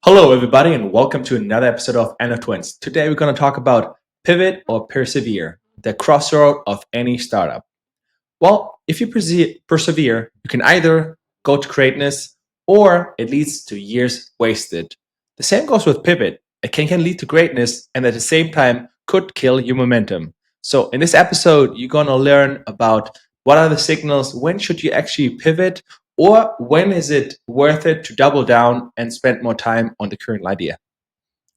Hello, everybody, and welcome to another episode of nftwins. Today, we're going to talk about pivot or persevere, the crossroad of any startup. Well, if you persevere, you can either go to greatness or it leads to years wasted. The same goes with pivot. It can lead to greatness and at the same time could kill your momentum. So, in this episode, you're going to learn about what are the signals, when should you actually pivot, or when is it worth it to double down and spend more time on the current idea.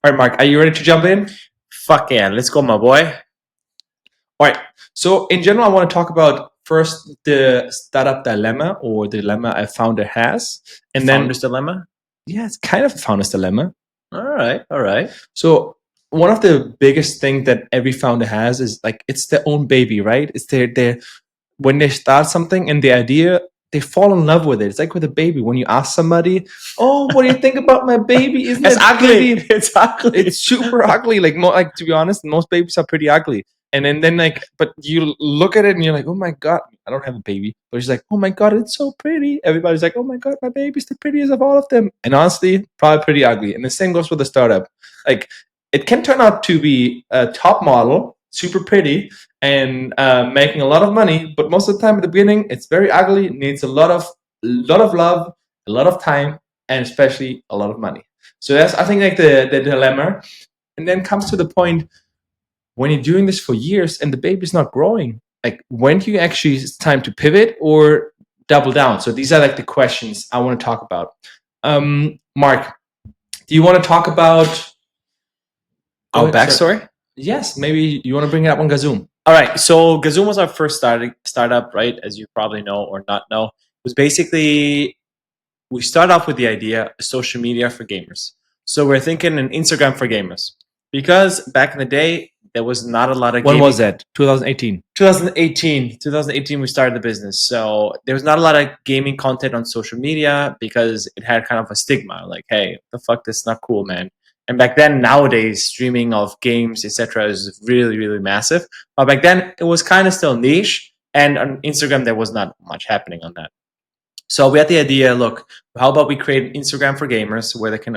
All right, Mark, are you ready to jump in? Fuck yeah, let's go, my boy. All right. So, in general, I want to talk about first the startup dilemma or the dilemma a founder has, and then Founder's dilemma. yeah, it's kind of a founder's dilemma. All right. So, one of the biggest things that every founder has is like it's their own baby, right? It's their when they start something and the idea, they fall in love with it. It's like with a baby. When you ask somebody, "Oh, what do you think about my baby? Isn't It's it ugly. pretty?" It's ugly. It's super ugly. Like to be honest, most babies are pretty ugly. And then like, but you look at it and you're like, oh my god, I don't have a baby, but she's like, oh my god, it's so pretty. Everybody's like, oh my god, my baby's the prettiest of all of them. And honestly, probably pretty ugly. And the same goes with the startup. Like, it can turn out to be a top model, super pretty, and making a lot of money, but most of the time at the beginning, it's very ugly. Needs a lot of love, a lot of time, and especially a lot of money. So that's, I think, like the dilemma. And then comes to the point when you're doing this for years and the baby's not growing, like when do you actually, it's time to pivot or double down? So these are like the questions I want to talk about. Mark, do you want to talk about Our backstory? Yes, maybe you want to bring it up on Gazoom. All right. So Gazoom was our first startup, right? As you probably know or not know. It was basically, we started off with the idea of social media for gamers. So we're thinking an Instagram for gamers. Because back in the day, there was not a lot of When gaming. was that? 2018. 2018 we started the business, so there was not a lot of gaming content on social media because it had kind of a stigma, like, hey, the fuck, this is not cool, man. And back then, nowadays, streaming of games, etc., is really massive, but back then it was kind of still niche, and on Instagram there was not much happening on that. So we had the idea, look, how about we create an Instagram for gamers where they can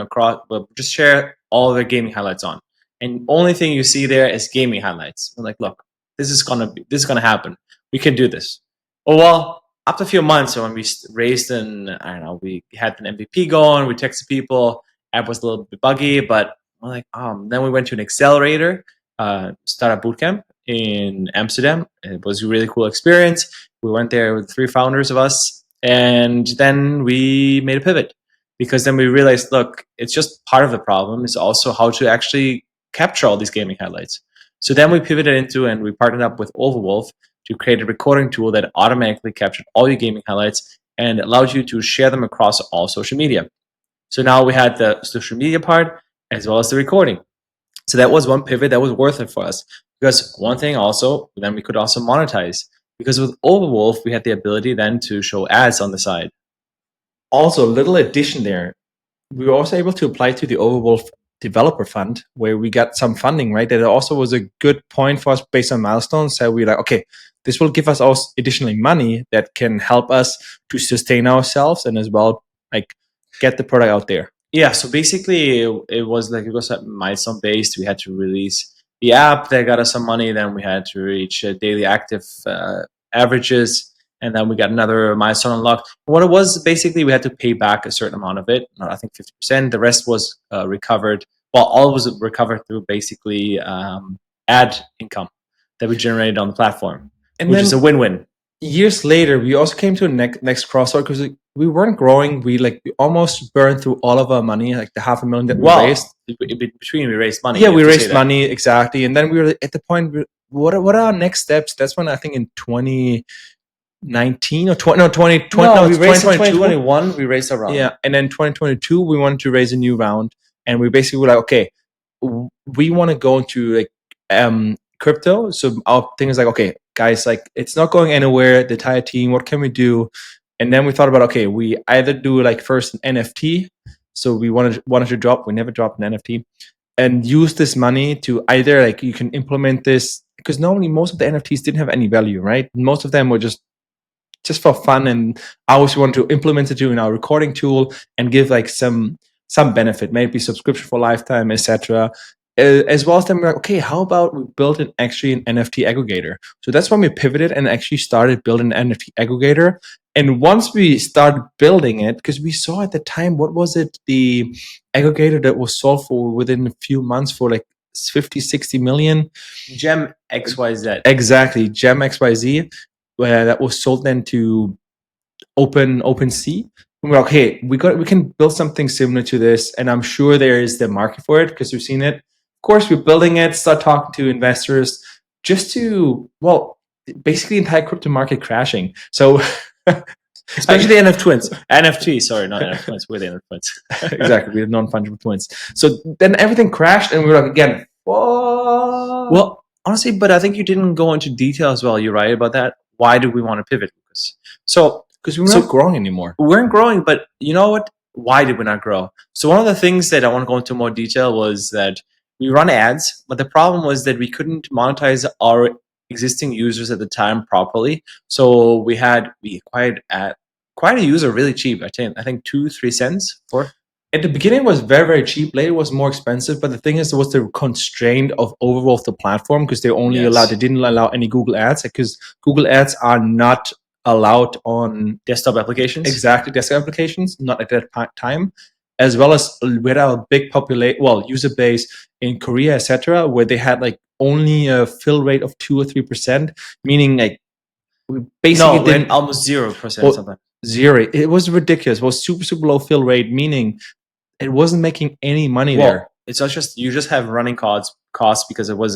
just share all their gaming highlights on. And only thing you see there is gaming highlights. We're like, look, this is gonna happen. We can do this. Oh well, after a few months, when we raised we had an MVP going, we texted people. App was a little bit buggy, but we're like, then we went to an accelerator, startup bootcamp in Amsterdam. It was a really cool experience. We went there with 3 founders of us, and then we made a pivot because then we realized, look, it's just part of the problem. It's also how to actually capture all these gaming highlights. So then we pivoted into and we partnered up with Overwolf to create a recording tool that automatically captured all your gaming highlights and allowed you to share them across all social media. So now we had the social media part as well as the recording. So that was one pivot that was worth it for us. Because one thing also, then we could also monetize. Because with Overwolf, we had the ability then to show ads on the side. Also, a little addition there. We were also able to apply to the Overwolf Developer Fund, where we got some funding, right? That also was a good point for us based on milestones. So we're like, okay, this will give us also additionally money that can help us to sustain ourselves and as well, like, get the product out there. Yeah, so basically it was milestone based. We had to release the app that got us some money. Then we had to reach daily active averages. And then we got another milestone unlocked. What it was, basically, we had to pay back a certain amount of it. I think 50%. The rest was recovered. Well, all was recovered through basically ad income that we generated on the platform, which is a win-win. Years later, we also came to a next crossroad because we weren't growing. We almost burned through all of our money, like the $500,000 that we raised. Between we raised money. Yeah, we raised money, exactly. And then we were at the point, what are our next steps? That's when I think in 2019 or 2021 we raised a round. Yeah, and then 2022 we wanted to raise a new round, and we basically were like, okay, we want to go into like crypto. So our thing is like, okay, guys, like it's not going anywhere. The entire team, what can we do? And then we thought about, okay, we either do like first an NFT. So we wanted to drop. We never dropped an NFT, and use this money to either like you can implement this, because normally most of the NFTs didn't have any value, right? Most of them were just for fun, and I always want to implement it in our recording tool and give like some some benefit, maybe subscription for lifetime, etc. As well as then we're like, okay, how about we build an NFT aggregator? So that's when we pivoted and actually started building an NFT aggregator. And once we started building it, because we saw at the time, what was it? The aggregator that was sold for within a few months for like 50, 60 million. Gem XYZ. Exactly, Gem XYZ, where that was sold then to OpenSea. We're like, okay, we can build something similar to this, and I'm sure there is the market for it because we've seen it. Of course, we're building it, start talking to investors, just to, well, basically entire crypto market crashing. So especially the nftwins. NFT, sorry, not nftwins. We're the nftwins. Exactly, we're non-fungible twins. So then everything crashed, and we were like, again, whoa. Well, honestly, but I think you didn't go into detail as well. You're right about that. Why do we want to pivot, Lucas? Because we're not growing anymore. We weren't growing, but you know what? Why did we not grow? So one of the things that I want to go into more detail was that we run ads, but the problem was that we couldn't monetize our existing users at the time properly. So we acquired quite a user really cheap. I think 2-3 cents for. At the beginning, it was very, very cheap. Later, it was more expensive. But the thing is, there was the constraint of overall the platform because they didn't allow any Google ads because Google ads are not allowed on desktop applications. Exactly, desktop applications, not at that time. As well as we had a big user base in Korea, etc., where they had like only a fill rate of 2 or 3%, meaning like we basically almost 0% sometimes. Zero. It was ridiculous. It was super, super low fill rate, meaning it wasn't making any money there. It's not just you just have running costs because it was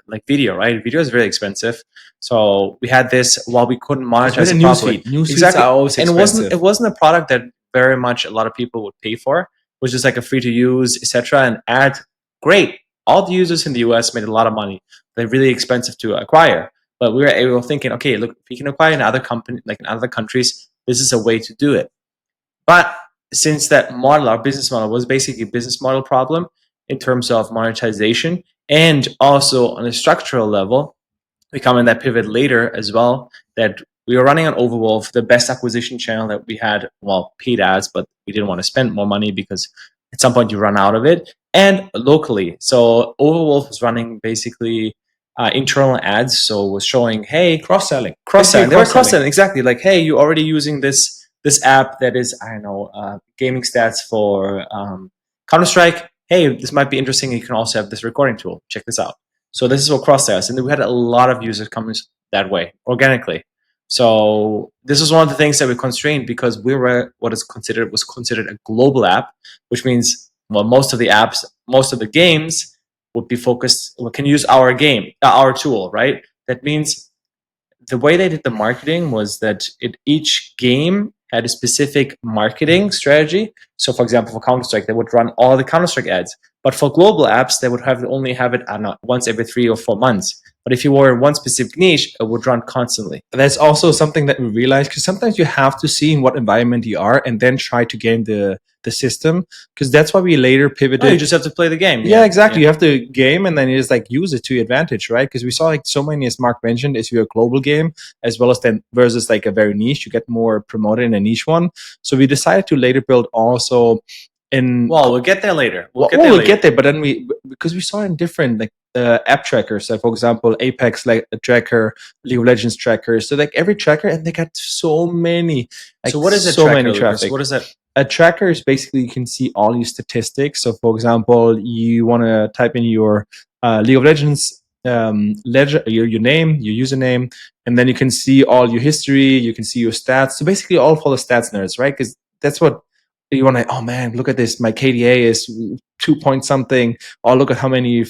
like video, right? Video is very expensive. So we had this while we couldn't monetize it properly. Newsfeeds are always expensive. And it wasn't a product that very much a lot of people would pay for. It was just like a free to use, etc. And ad, great. All the users in the US made a lot of money. They're really expensive to acquire. But we were thinking, okay, look, if we can acquire in other countries, this is a way to do it. But since that model, our business model was basically a business model problem in terms of monetization and also on a structural level, we come in that pivot later as well, that we were running on Overwolf, the best acquisition channel that we had, paid ads, but we didn't want to spend more money because at some point you run out of it, and locally. So Overwolf was running basically internal ads, so it was showing, hey, cross-selling. They were cross-selling, exactly. Like, hey, you're already using this app that is, I don't know, gaming stats for Counter-Strike. Hey, this might be interesting. You can also have this recording tool. Check this out. So this is what cross-sells. And then we had a lot of users coming that way, organically. So this was one of the things that we constrained because we were was considered a global app, which means, most of the games would be focused, we can use our tool, right? That means the way they did the marketing was that each game had a specific marketing strategy. So for example, for Counter-Strike, they would run all the Counter-Strike ads. But for global apps, they would only have it, I don't know, once every 3 or 4 months. But if you were in one specific niche, it would run constantly. That's also something that we realized, because sometimes you have to see in what environment you are and then try to game the system, because that's why we later pivoted. Oh, you just have to play the game. Yeah, exactly. Yeah. You have to game and then you just like use it to your advantage, right? Because we saw like so many, as Mark mentioned, is you're a global game as well as then versus like a very niche, you get more promoted in a niche one. So we decided to later build also we'll get there later. We'll get there, but then because we saw in different like app trackers, so for example, Apex like a tracker, League of Legends tracker. So like every tracker, and they got so many. Like, so what is a so tracker, many traffic? What is that? A tracker is basically you can see all your statistics. So for example, you want to type in your League of Legends your name, your username, and then you can see all your history. You can see your stats. So basically, all for the stats nerds, right? Because that's what you want to. Oh man, look at this! My KDA is 2 point something. Oh, look at how many,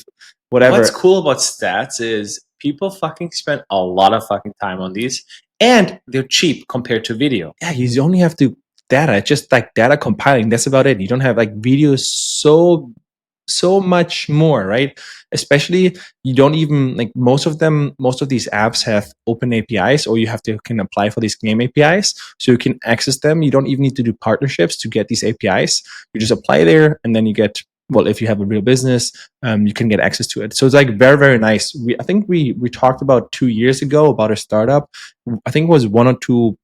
whatever. What's cool about stats is people fucking spend a lot of fucking time on these, and they're cheap compared to video. Yeah, you only have to data, just like data compiling. That's about it. You don't have like videos so much more, right? Especially you don't even like most of these apps have open APIs, or you can apply for these game APIs, so you can access them. You don't even need to do partnerships to get these APIs. You just apply there, and then you get, well, if you have a real business, you can get access to it. So it's like very, very nice. I think we talked about 2 years ago about a startup. I think it was 1 or 2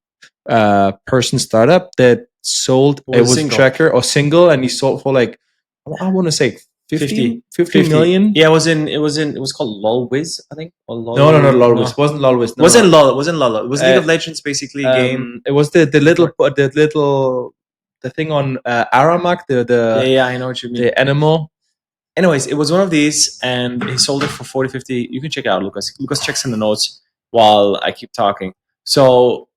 person startup that sold. Was It was single. tracker or single, and he sold for like I want to say 50 million. Yeah, it was called LOLWiz, I think. Or No, Lolwis. It wasn't Lolwis. No, Wasn't LOL. It wasn't LOL. It was League of Uh, Legends, basically game. It was the thing on Aramak, Yeah, I know what you mean. the animal. Anyways, it was one of these, and he sold it for 40, 50. You can check it out, Lucas. Lucas checks in the notes while I keep talking. So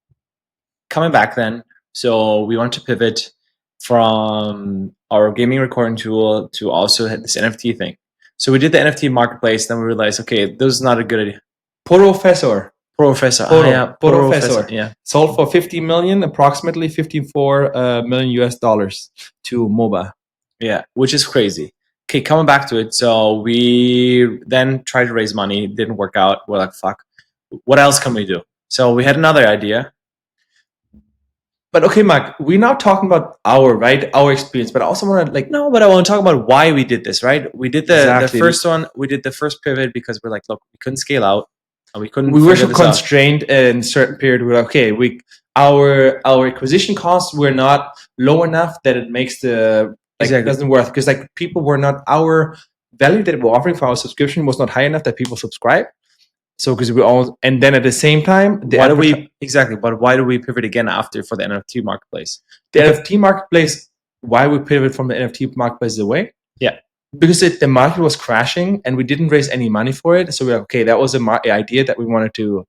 coming back then, so we want to pivot from our gaming recording tool to also this NFT thing. So we did the NFT marketplace, then we realized, okay, this is not a good idea. Professor. Yeah. Sold for 50 million, approximately 54 million US dollars to MOBA. Yeah, which is crazy. Okay, coming back to it. So we then tried to raise money, didn't work out. We're like, fuck, what else can we do? So we had another idea. But okay, Mark, we're now talking about our experience, but I also want to but I want to talk about why we did this, right? We did the first one, we did the first pivot because we're like, look, we couldn't scale out. And we were so constrained in a certain period. We're like, okay, our acquisition costs were not low enough that it makes it doesn't worth, because like people were not, our value that we're offering for our subscription was not high enough that people subscribe. So because we all, and then at the same time, why do we pivot again after for the NFT marketplace? The NFT marketplace, why we pivot from the NFT marketplace away? Yeah. Because the market was crashing and we didn't raise any money for it. So we're like, okay, that was an idea that we wanted to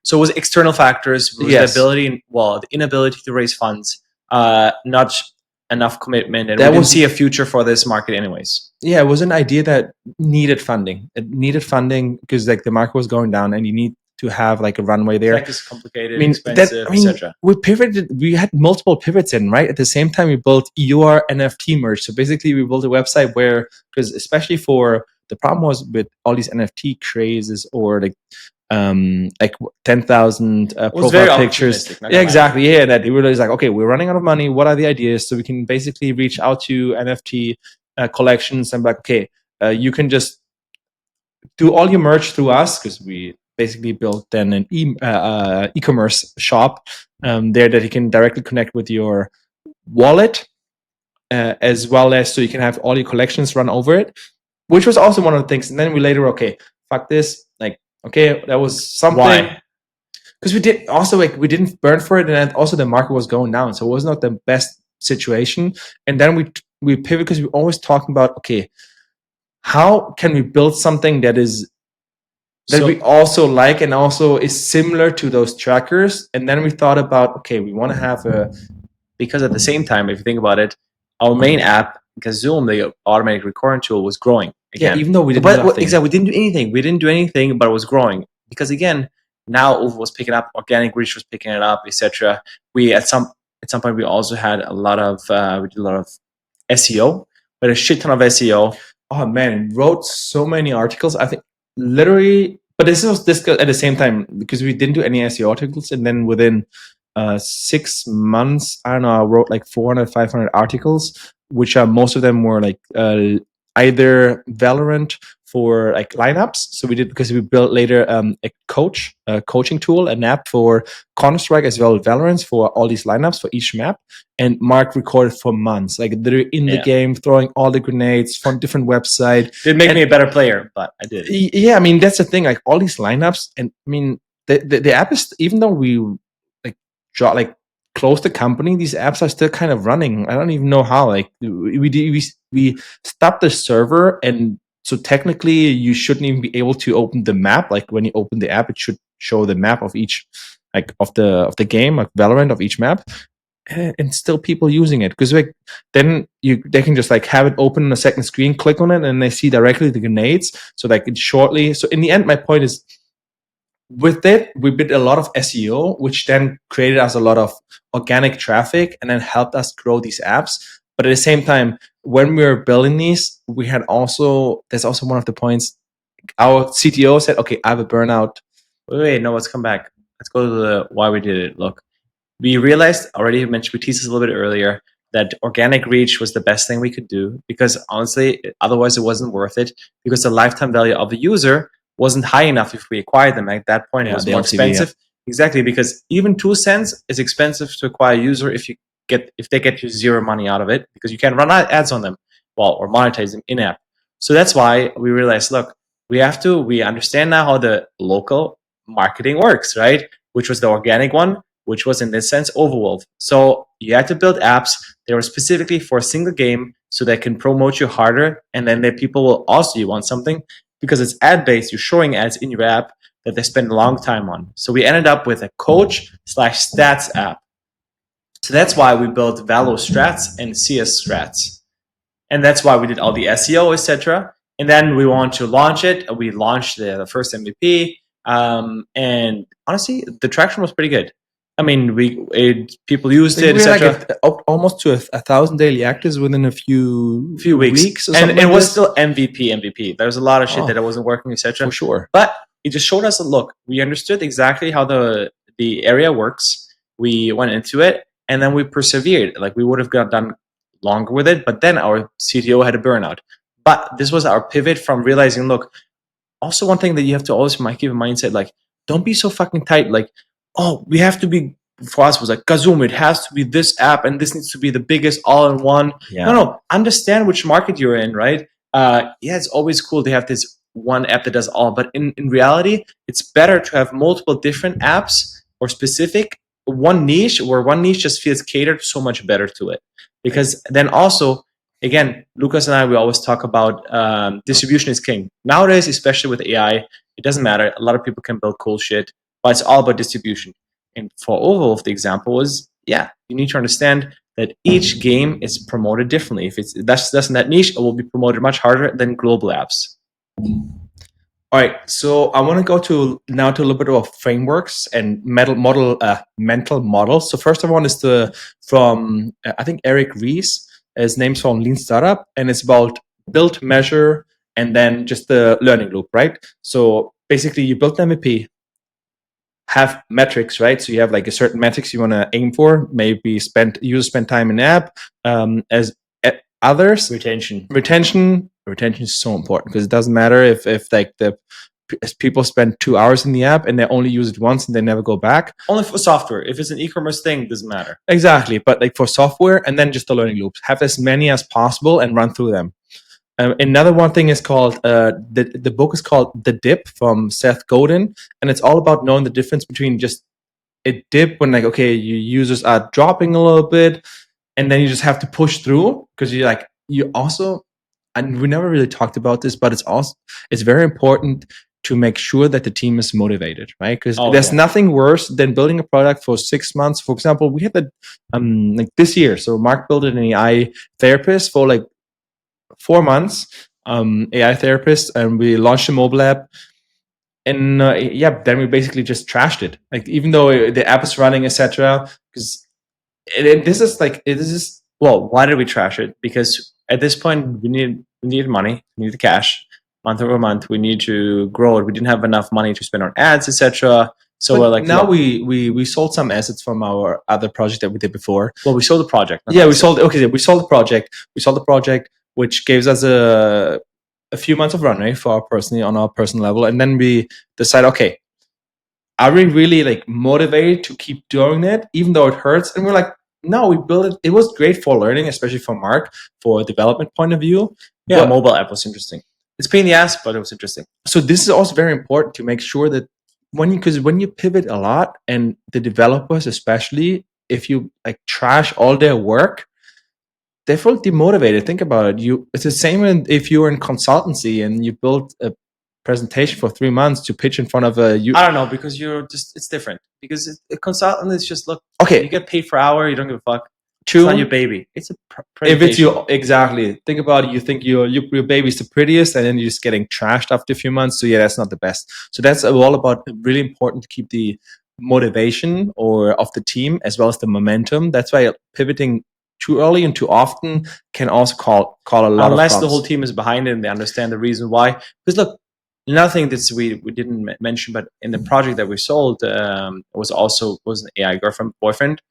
So it was external factors, the inability to raise funds, not enough commitment, and we didn't see a future for this market anyways. Yeah, it was an idea that needed funding. It needed funding because like the market was going down and you need to have like a runway there. Tech is complicated, expensive, etc. We pivoted. We had multiple pivots in, right? At the same time, we built EUR NFT merge. So basically, we built a website where, because especially for the problem was with all these NFT crazes or like 10,000 profile pictures. Yeah, exactly. Yeah, that it was like, okay, we're running out of money. What are the ideas? So we can basically reach out to NFT collections and be like, okay, you can just do all your merch through us, because we basically built then an e-commerce shop there that you can directly connect with your wallet, as well as so you can have all your collections run over it, which was also one of the things. And then we later, okay, fuck this, like, okay, that was something. Why? Because we didn't burn for it, and also the market was going down, so it was not the best situation. And then we pivot because we're always talking about, okay, how can we build something that we also like and also is similar to those trackers? And then we thought about, okay, we want to have because at the same time, if you think about it, our main app, because Zoom, the automatic recording tool, was growing again. Yeah, even though we didn't we didn't do anything. We didn't do anything, but it was growing because again, now it was picking up, organic reach was picking it up, etc. We at some point we also had we did a lot of SEO, but a shit ton of SEO. Oh man, wrote so many articles. I think literally, but this was at the same time because we didn't do any SEO articles, and then within 6 months, I don't know, I wrote like 400, 500 articles, which most of them were like either Valorant for like lineups. So we did, because we built later a coaching tool, an app for Counter-Strike as well as Valorant for all these lineups for each map. And Mark recorded for months, like they're in the game, throwing all the grenades from different websites. Didn't make me a better player, but I did. Yeah, I mean, that's the thing, like all these lineups. And I mean, the app is, even though we close the company, these apps are still kind of running. I don't even know how. Like we stopped the server, and so technically you shouldn't even be able to open the map. Like when you open the app, it should show the map of each, like of the game, like Valorant, of each map, and still people using it, because like then they can just like have it open on a second screen, click on it, and they see directly the grenades. So like it's shortly. So in the end, my point is, with it, we did a lot of SEO, which then created us a lot of organic traffic and then helped us grow these apps. But at the same time, when we were building these, there's also one of the points, our CTO said, okay, I have a burnout. Wait, no, let's come back. Let's go to the why we did it. Look, we realized already, we teased this a little bit earlier, that organic reach was the best thing we could do, because honestly, otherwise it wasn't worth it, because the lifetime value of a user wasn't high enough if we acquired them. At that point, it was more expensive. Exactly, because even 2 cents is expensive to acquire a user if you get you zero money out of it because you can't run ads on them, or monetize them in app. So that's why we realized, look, we understand now how the local marketing works, right? Which was the organic one, which was in this sense Overwolf. So you had to build apps that were specifically for a single game so they can promote you harder, and then the people will also you want something because it's ad based. You're showing ads in your app that they spend a long time on. So we ended up with a coach/stats app. So that's why we built Valo Strats and CS Strats. And that's why we did all the SEO, etc. And then we want to launch it. We launched the first MVP. And honestly, the traction was pretty good. I mean, people used it, etc. Like almost to 1,000 daily actives within a few weeks or and something it like was this. still MVP. There was a lot of shit that wasn't working, etc. For sure. But it just showed us that, look, we understood exactly how the area works. We went into it, and then we persevered. Like, we would have done longer with it, but then our CTO had a burnout. But this was our pivot from realizing, look, also one thing that you have to always keep in mindset, like, don't be so fucking tight. Like, oh, we have to be, for us was like, Kazoom, it has to be this app and this needs to be the biggest all-in-one. Yeah. No, understand which market you're in, right? Yeah, it's always cool to have this one app that does all, but in reality, it's better to have multiple different apps or specific one niche, where one niche just feels catered so much better to it. Because then also, again, Lucas and I, we always talk about distribution is king. Nowadays, especially with AI, it doesn't matter. A lot of people can build cool shit, but it's all about distribution. And for Overwolf, the example was, yeah, you need to understand that each game is promoted differently. If that's in that niche, it will be promoted much harder than global apps. All right, so I want to go to a little bit of frameworks and mental models. So first one is from I think Eric Ries. His name's from Lean Startup, and it's about build, measure, and then just the learning loop, right? So basically, you build an MVP, have metrics, right? So you have like a certain metrics you want to aim for. Maybe users spend time in the app. As others, retention is so important because it doesn't matter if like as people spend 2 hours in the app and they only use it once and they never go back. Only for software. If it's an e-commerce thing, it doesn't matter. Exactly, but like for software, and then just the learning loops, have as many as possible and run through them. Another one thing is called the book is called The Dip from Seth Godin, and it's all about knowing the difference between just a dip when like, okay, your users are dropping a little bit, and then you just have to push through because you also, and we never really talked about this, but it's very important to make sure that the team is motivated, right? Because there's nothing worse than building a product for 6 months. For example, we had like this year. So Mark built an AI therapist for like 4 months, AI therapist, and we launched a mobile app. And then we basically just trashed it. Like, even though the app is running, etc. Because this is well, why did we trash it? Because at this point we needed money, we needed cash, month over month. We need to grow it. We didn't have enough money to spend on ads, etc. So we're like, now we sold some assets from our other project that we did before. Well, we sold the project. We sold the project. We sold the project, which gives us a few months of runway on our personal level, and then we decide, okay, are we really like motivated to keep doing it, even though it hurts? And we're like, no, we built it. It was great for learning, especially for Mark, for a development point of view. Yeah, but mobile app was interesting. It's pain in the ass, but it was interesting. So this is also very important to make sure that when you pivot a lot, and the developers, especially if you like trash all their work, they feel demotivated. Think about it. It's the same if you're in consultancy and you build a presentation for 3 months to pitch in front of I don't know, because it's different. Because a consultant is just, look, okay, you get paid per hour, you don't give a fuck. It's not your baby. It's a if it's you, exactly. Think about it. You think your baby's the prettiest, and then you're just getting trashed after a few months. So yeah, that's not the best. So that's all about really important to keep the motivation of the team as well as the momentum. That's why pivoting too early and too often can also call a lot of problems. Unless the whole team is behind it and they understand the reason why. Because look, another thing that we didn't mention, but in the project that we sold, was an AI boyfriend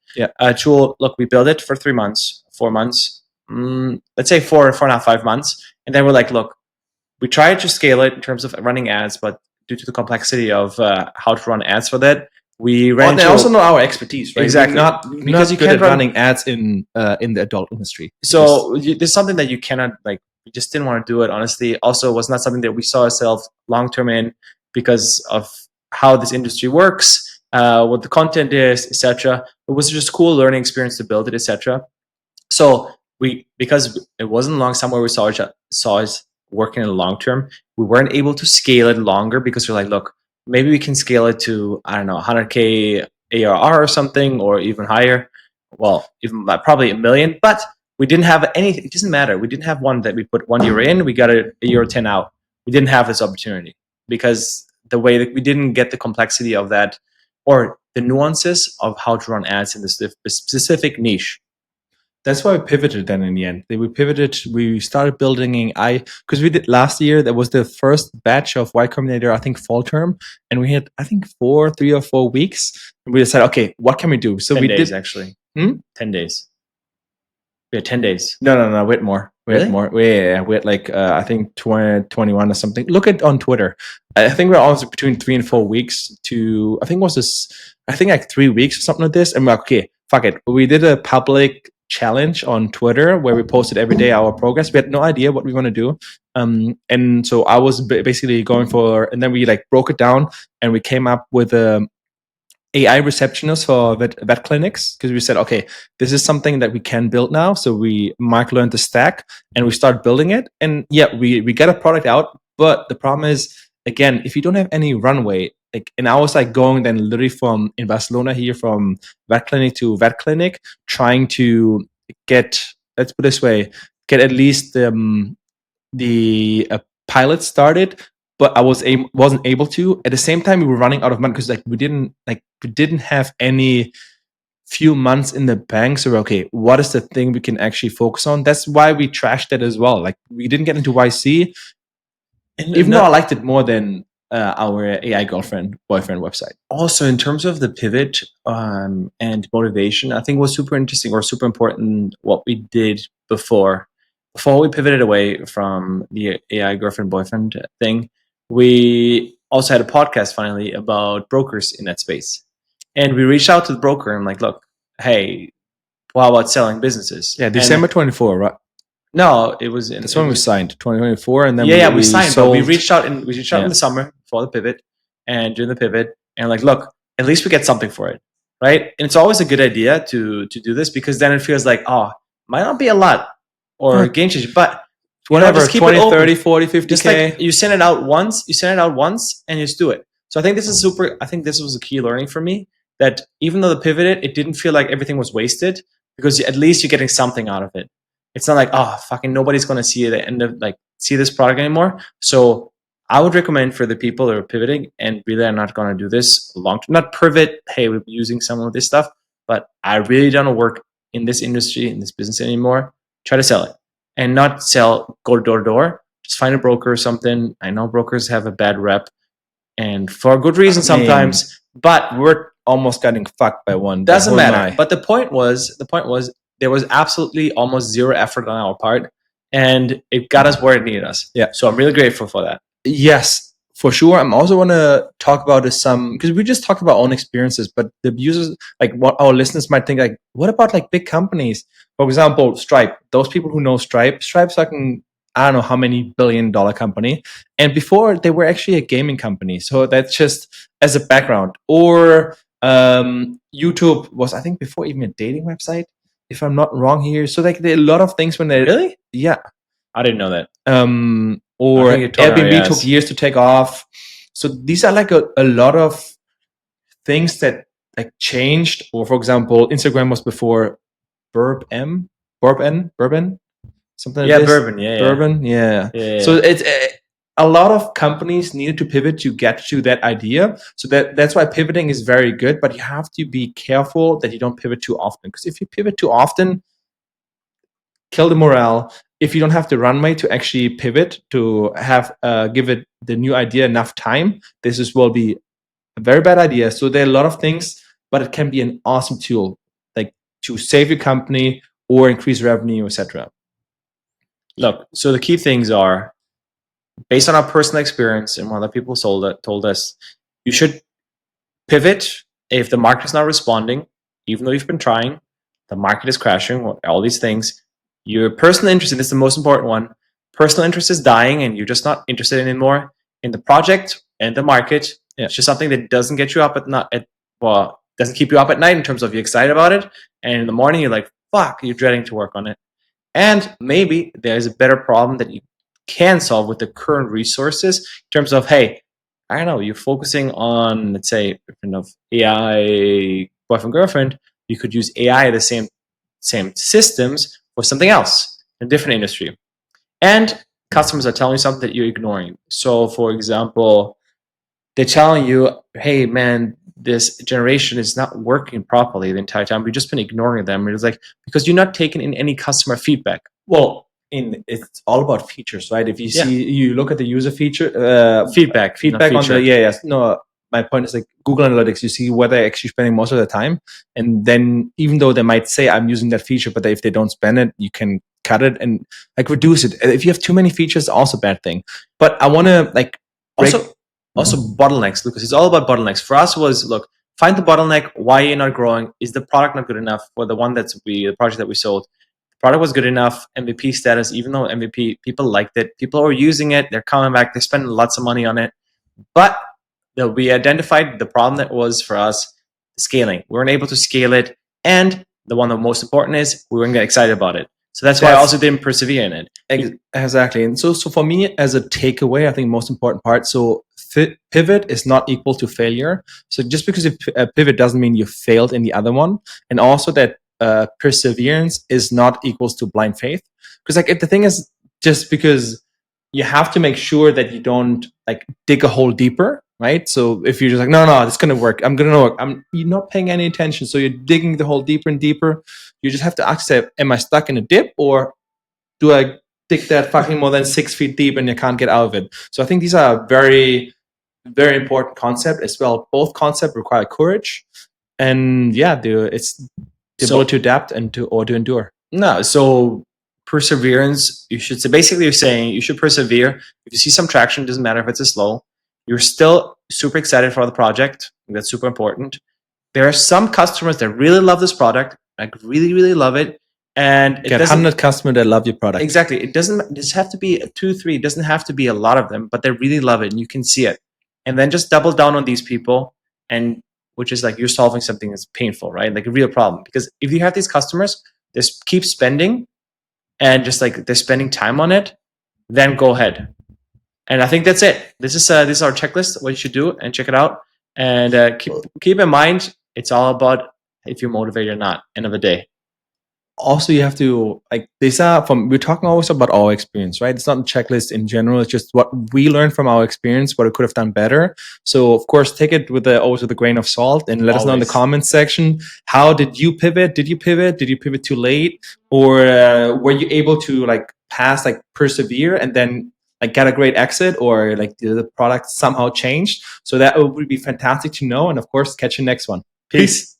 tool. Look, we built it for 3 months, 4 months, let's say 4.5, 5 months, and then we're like, look, we tried to scale it in terms of running ads, but due to the complexity of how to run ads for that, we ran And into also not our expertise, right? Exactly. We're not Because you good can't at run- running ads in the adult industry. So there's something that you cannot like. We just didn't want to do it. Honestly, also it was not something that we saw ourselves long term in because of how this industry works, what the content is, etc. It was just a cool learning experience to build it, etc. So because it wasn't long somewhere we saw us working in the long term, we weren't able to scale it longer because we're like, look, maybe we can scale it to, I don't know, 100K ARR or something, or even higher. Well, even probably a million, but we didn't have anything. It doesn't matter. We didn't have one that we put 1 year in, we got a year 10 out. We didn't have this opportunity because the way that we didn't get the complexity of that or the nuances of how to run ads in this specific niche. That's why we pivoted then in the end. We started building AI because we did last year. That was the first batch of Y Combinator, I think fall term. And we had, I think 3 or 4 weeks. And we decided, okay, what can we do? So 10 we days did actually. 10 days. We had 10 days. No, we had more. We Really? had more. We had like I think 20, 21 or something. Look at on Twitter. I think we're always between 3 and 4 weeks to I think it was this I think like 3 weeks or something like this. And we're like, okay, fuck it. We did a public challenge on Twitter where we posted every day our progress. We had no idea what we want to do. And so I was basically going for, and then we like broke it down and we came up with a AI receptionist for vet clinics because we said, okay, this is something that we can build now. So Mark learned the stack and we start building it. And yeah, we get a product out. But the problem is, again, if you don't have any runway, like, and I was like going then literally from in Barcelona here from vet clinic to vet clinic, trying to get, let's put it this way, get at least the pilot started, but I wasn't able to. At the same time, we were running out of money because we didn't have any few months in the bank. So okay, what is the thing we can actually focus on? That's why we trashed it as well. Like we didn't get into YC, even though I liked it more than our AI boyfriend website. Also, in terms of the pivot and motivation, I think was super interesting or super important what we did before we pivoted away from the AI girlfriend boyfriend thing. We also had a podcast finally about brokers in that space, and we reached out to the broker and like, look, hey, how about selling businesses? Yeah, December 24, right? No, it was in. That's when we signed 2024, and then we signed. sold. But we reached out in the summer for the pivot, and during the pivot, and like, look, at least we get something for it, right? And it's always a good idea to do this because then it feels like, oh, might not be a lot or game changing, but whatever, just keep 20, it open. 30, 40, 50K. Just like you send it out once, and you just do it. So I think this is super. I think this was a key learning for me that even though the pivoted, it didn't feel like everything was wasted because at least you're getting something out of it. It's not like, oh, fucking nobody's going to see the end of see this product anymore. So I would recommend for the people that are pivoting and really are not going to do this long term, not pivot, hey, we're using some of this stuff, but I really don't want to work in this industry, in this business anymore. Try to sell it and not go door to door. Just find a broker or something. I know brokers have a bad rep and for a good reason sometimes, but we're almost getting fucked by one. Doesn't matter. But the point was there was absolutely almost zero effort on our part, and it got us where it needed us. Yeah. So I'm really grateful for that. Yes, for sure. I'm also want to talk about because we just talked about own experiences, but the users, like what our listeners might think, like, what about like big companies? For example, Stripe. Those people who know Stripe's like I don't know how many $billion company. And before they were actually a gaming company. So that's just as a background. Or YouTube was, I think, before even a dating website, if I'm not wrong here. So like there are a lot of things when they Really? Yeah. I didn't know that. Or Airbnb took years to take off. So these are like a lot of things that like changed. Or for example, Instagram was before Bourbon, something like this. Bourbon, yeah. So it's a lot of companies needed to pivot to get to that idea. So that's why pivoting is very good, but you have to be careful that you don't pivot too often. Because if you pivot too often, kill the morale. If you don't have the runway to actually pivot, to have give it the new idea enough time, will be a very bad idea. So there are a lot of things, but it can be an awesome tool, like to save your company or increase revenue, etc. Look, so the key things are, based on our personal experience and what other people told us, you should pivot if the market is not responding, even though you've been trying, the market is crashing, all these things, your personal interest, and this is the most important one, personal interest is dying and you're just not interested anymore in the project and the market. It's just something that doesn't get you up doesn't keep you up at night in terms of you're excited about it, and in the morning you're like, fuck, you're dreading to work on it. And maybe there's a better problem that you can solve with the current resources in terms of, hey, I don't know, you're focusing on, let's say, kind of AI boyfriend girlfriend. You could use AI, the same systems, for something else in a different industry. And customers are telling you something that you're ignoring. So, for example, they're telling you, hey, man, this generation is not working properly the entire time. We've just been ignoring them. It's like, because you're not taking in any customer feedback. Well, it's all about features, right? If you see, you look at the user feature feedback on the no. My point is like Google Analytics. You see where they're actually spending most of the time, and then even though they might say I'm using that feature, but if they don't spend it, you can cut it and like reduce it. If you have too many features, also a bad thing. But I want to like also bottlenecks, Lucas. It's all about bottlenecks. For us was, look, find the bottleneck. Why you're not growing? Is the product not good enough? For the project that we sold, the product was good enough. MVP status, even though MVP, people liked it, people are using it, they're coming back, they're spending lots of money on it. But we identified the problem that was for us scaling. We weren't able to scale it, and the one that most important is we weren't get excited about it. So that's why I also didn't persevere in it. Exactly. And so for me, as a takeaway, I think most important part, so pivot is not equal to failure. So just because you pivot doesn't mean you failed in the other one. And also that perseverance is not equals to blind faith. Because like if the thing is, just because you have to make sure that you don't like dig a hole deeper, right? So if you're just like, no, it's going to work. I'm going to work. You're not paying any attention. So you're digging the hole deeper and deeper. You just have to accept, am I stuck in a dip, or do I dig that fucking more than 6 feet deep and you can't get out of it? So I think these are very, very important concept as well. Both concepts require courage, and it's the ability to adapt and to endure. No, so perseverance, you should say, basically you're saying you should persevere. If you see some traction, it doesn't matter if it's a slow, you're still super excited for the project. That's super important. There are some customers that really love this product, like really, really love it. And it get 100 customers that love your product. Exactly. It doesn't just have to be 2, 3. It doesn't have to be a lot of them, but they really love it and you can see it. And then just double down on these people, and which is like you're solving something that's painful, right? Like a real problem. Because if you have these customers, just keep spending and just like they're spending time on it, then go ahead. And I think that's it. This is our checklist, what you should do, and check it out. And keep in mind, it's all about if you're motivated or not, end of the day. Also, you have to like we're talking always about our experience, right? It's not a checklist in general. It's just what we learned from our experience, what it could have done better. So of course, take it always with a grain of salt, and let us know in the comments section. How did you pivot? Did you pivot? Did you pivot too late, or were you able to like pass, like persevere, and then like get a great exit, or like the product somehow changed? So that would be fantastic to know. And of course, catch you next one. Peace.